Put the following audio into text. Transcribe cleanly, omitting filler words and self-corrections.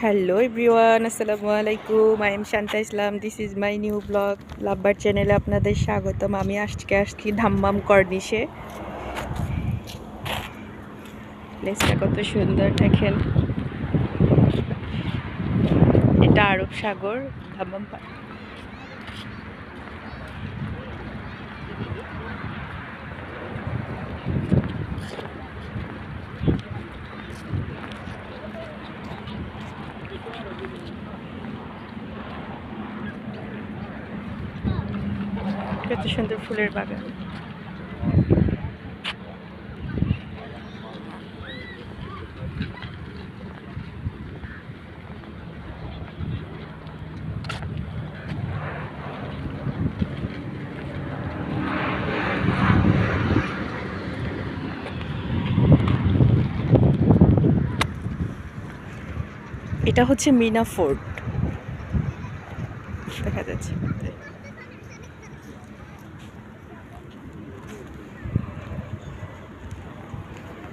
Hello everyone, আসসালামু আলাইকুম। I am Shanta Islam. This is my new vlog. লাভবার চ্যানেলে আপনাদের স্বাগতম। আমি আসছি ধাম্মাম কর্নিশে। প্লেসটা কত সুন্দর দেখেন। এটা আরব সাগর ধাম্মাম কত সুন্দর ফুলের বাগান। এটা হচ্ছে মিনা ফোর্ট, দেখা যাচ্ছে।